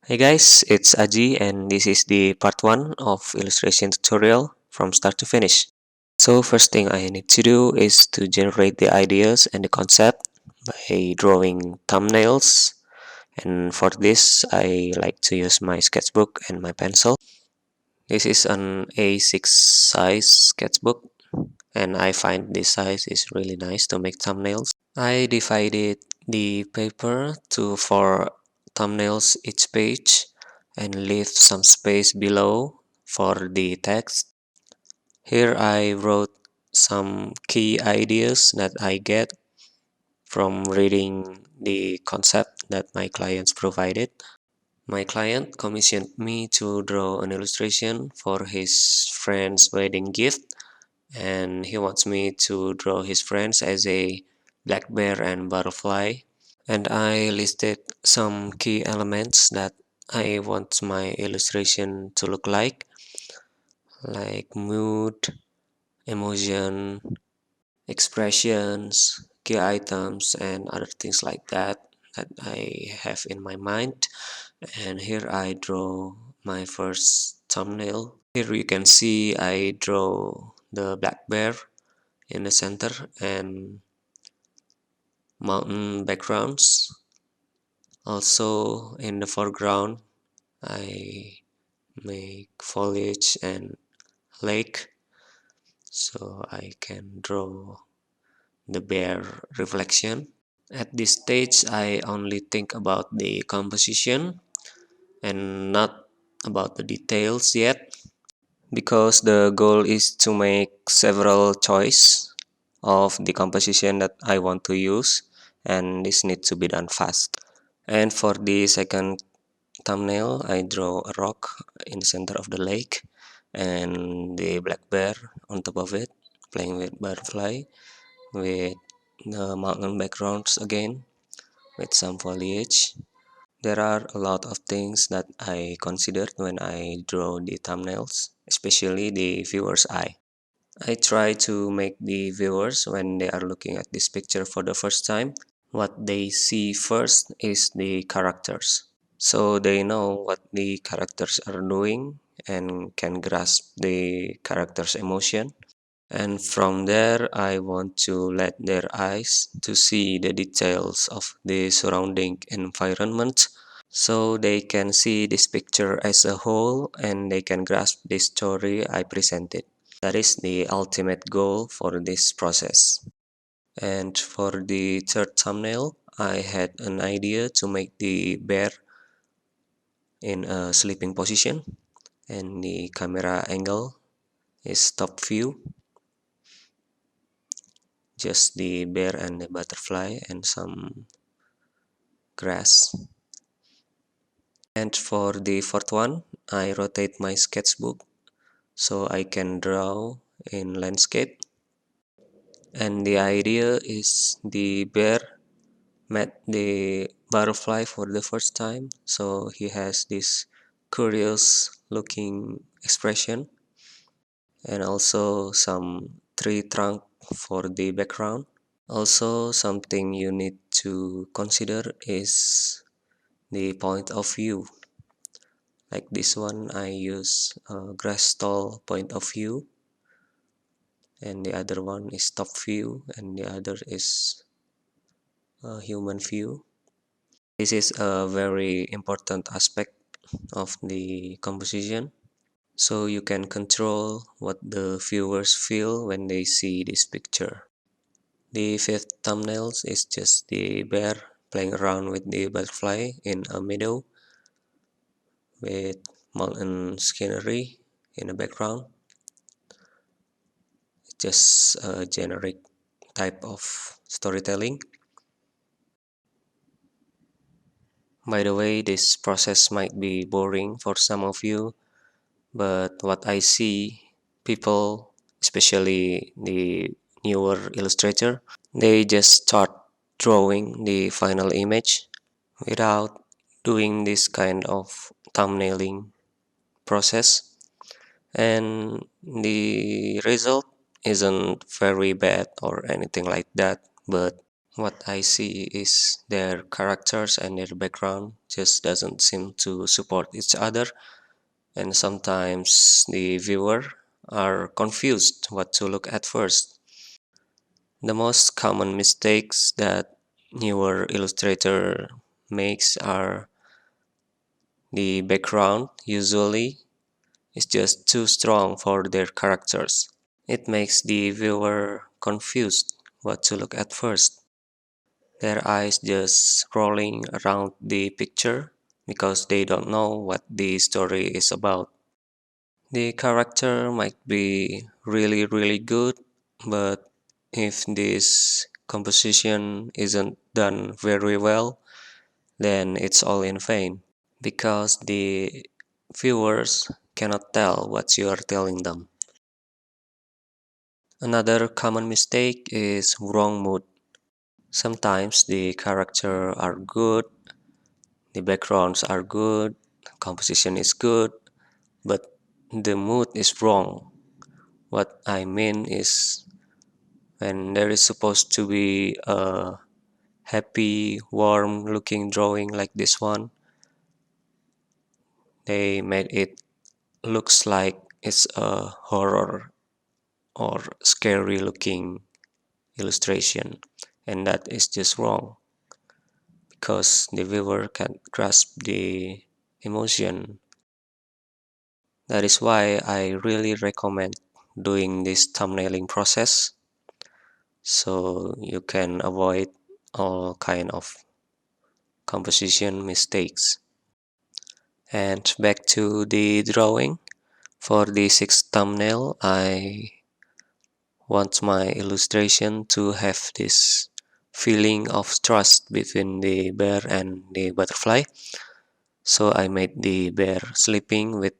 Hey guys, it's Aji and this is the part 1 of illustration tutorial from start to finish. So first thing I need to do is to generate the ideas and the concept by drawing thumbnails, and for this I like to use my sketchbook and my pencil. This is an A6 size sketchbook and I find this size is really nice to make thumbnails. I divided the paper to 4 thumbnails each page and leave some space below for the text. Here I wrote some key ideas that I get from reading the concept that my clients provided. My client commissioned me to draw an illustration for his friend's wedding gift, and he wants me to draw his friends as a black bear and butterfly. And I listed some key elements that I want my illustration to look like mood, emotion, expressions, key items, and other things like that I have in my mind. And here I draw my first thumbnail. Here you can see I draw the black bear in the center and mountain backgrounds. Also in the foreground I make foliage and lake, so I can draw the bear reflection. At this stage I only think about the composition and not about the details yet, because the goal is to make several choice of the composition that I want to use, and this needs to be done fast. And for the second thumbnail I draw a rock in the center of the lake and the black bear on top of it playing with butterfly, with the mountain backgrounds again with some foliage. There are a lot of things that I considered when I draw the thumbnails, especially the viewer's eye. I try to make the viewers, when they are looking at this picture for the first time, what they see first is the characters. So they know what the characters are doing and can grasp the character's emotion. And from there, I want to let their eyes to see the details of the surrounding environment, so they can see this picture as a whole and they can grasp the story I presented. That is the ultimate goal for this process. And for the third thumbnail, I had an idea to make the bear in a sleeping position, and the camera angle is top view, just the bear and the butterfly and some grass. And for the fourth one, I rotate my sketchbook so I can draw in landscape. And the idea is the bear met the butterfly for the first time, so he has this curious looking expression, and also some tree trunk for the background. Also, something you need to consider is the point of view. Like this one, I use a grass stall point of view, and the other one is top view, and the other is a human view. This is a very important aspect of the composition, so you can control what the viewers feel when they see this picture. The fifth thumbnail is just the bear playing around with the butterfly in a meadow with mountain scenery in the background. Just a generic type of storytelling. By the way, this process might be boring for some of you, but what I see, people, especially the newer illustrator, they just start drawing the final image without doing this kind of thumbnailing process, and the result isn't very bad or anything like that, but What I see is their characters and their background just doesn't seem to support each other, and sometimes the viewer are confused what to look at first. The most common mistakes that newer illustrator makes are the background usually is just too strong for their characters. It makes the viewer confused what to look at first. Their eyes just rolling around the picture because they don't know what the story is about. The character might be really, really good, but if this composition isn't done very well, then it's all in vain because the viewers cannot tell what you are telling them. Another common mistake is wrong mood. Sometimes the characters are good, the backgrounds are good, composition is good, but the mood is wrong. What I mean is when there is supposed to be a happy, warm looking drawing like this one, they made it looks like it's a horror or scary looking illustration, and that is just wrong because the viewer can't grasp the emotion. That is why I really recommend doing this thumbnailing process so you can avoid all kind of composition mistakes. And back to the drawing. For the sixth thumbnail, I want my illustration to have this feeling of trust between the bear and the butterfly. So I made the bear sleeping with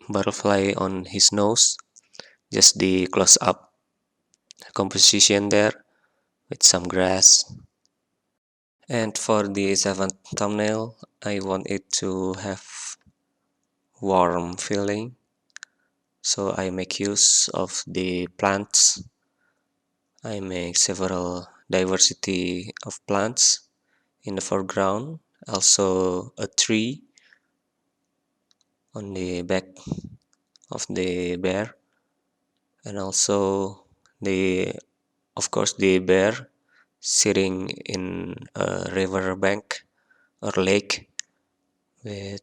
butterfly on his nose, just the close up composition there with some grass. And for the seventh thumbnail, I want it to have warm feeling. So I make use of the plants. I make several diversity of plants in the foreground. Also a tree on the back of the bear, and also the of course the bear sitting in a river bank or lake with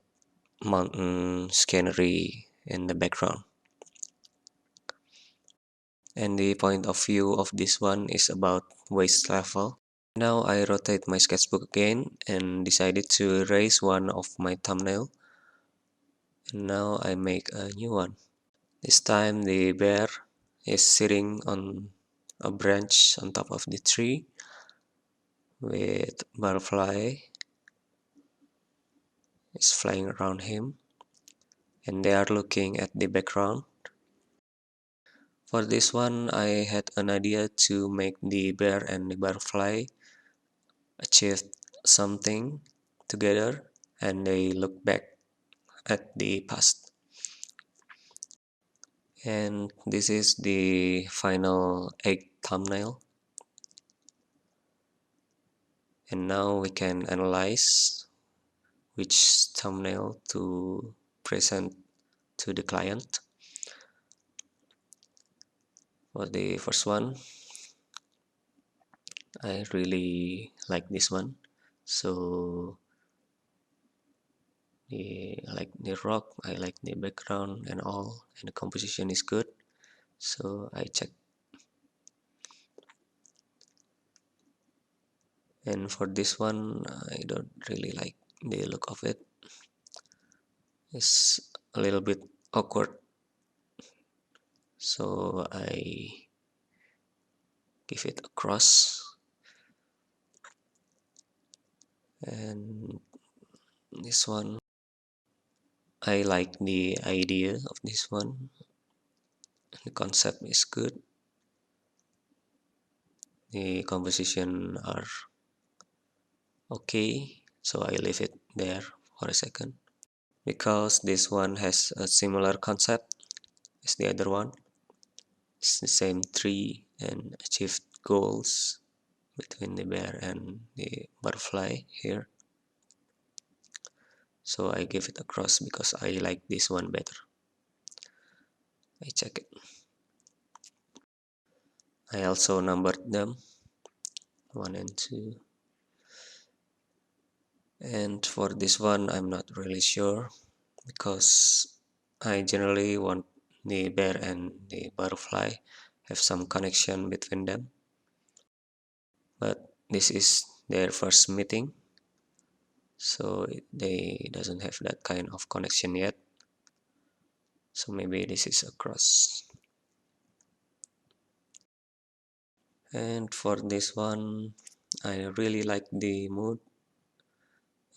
mountain scenery in the background. And the point of view of this one is about waist level. Now I rotate my sketchbook again and decided to erase one of my thumbnail, and now I make a new one. This time the bear is sitting on a branch on top of the tree with butterfly is flying around him, and they are looking at the background. For this one, I had an idea to make the bear and the butterfly achieve something together, and they look back at the past. And this is the final egg thumbnail. And now we can analyze which thumbnail to present to the client. For the first one, I really like this one. So I like the rock, I like the background and all, and the composition is good. So I check. And for this one, I don't really like the look of it. It's a little bit awkward. So I give it a cross. And this one, I like the idea of this one. The concept is good. The composition are okay. So I leave it there for a second. Because this one has a similar concept as the other one. It's the same tree and achieved goals between the bear and the butterfly here. So I give it a cross because I like this one better. I check it. I also numbered them 1 and 2. And for this one, I'm not really sure because I generally want the bear and the butterfly have some connection between them. But this is their first meeting, so they doesn't have that kind of connection yet. So maybe this is a cross. And for this one, I really like the mood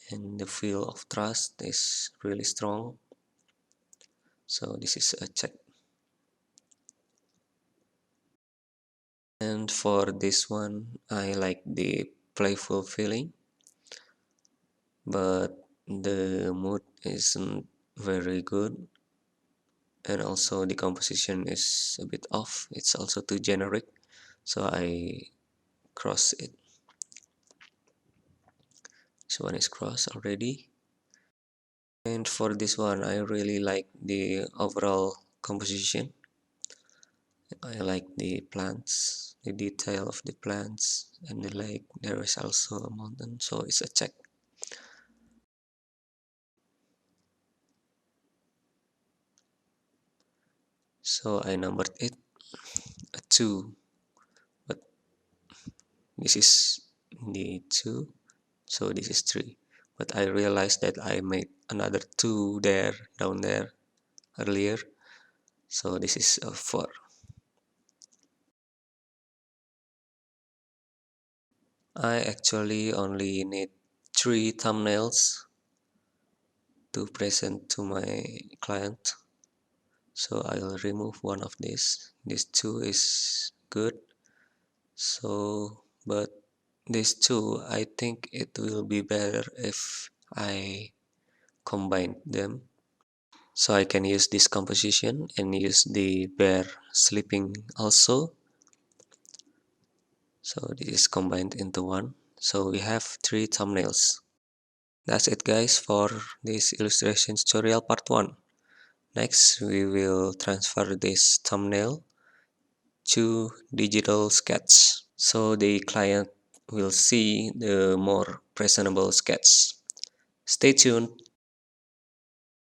and the feel of trust is really strong. So this is a check. And for this one, I like the playful feeling, but the mood isn't very good, and also the composition is a bit off. It's also too generic, so I cross it. This one is crossed already. And for this one, I really like the overall composition. I like the plants, the detail of the plants and the lake. There is also a mountain, so it's a check. So I numbered it a 2, but this is the 2, so this is 3. But I realized that I made another 2 there, down there earlier, so this is a 4. I actually only need 3 thumbnails to present to my client. So I'll remove one of these. This 2 is good. So, but this 2, I think it will be better if I combine them. So I can use this composition and use the bear sleeping also. So this is combined into one. So we have 3 thumbnails. That's it guys for this illustration tutorial part 1. Next, we will transfer this thumbnail to digital sketch. So the client will see the more presentable sketch. Stay tuned.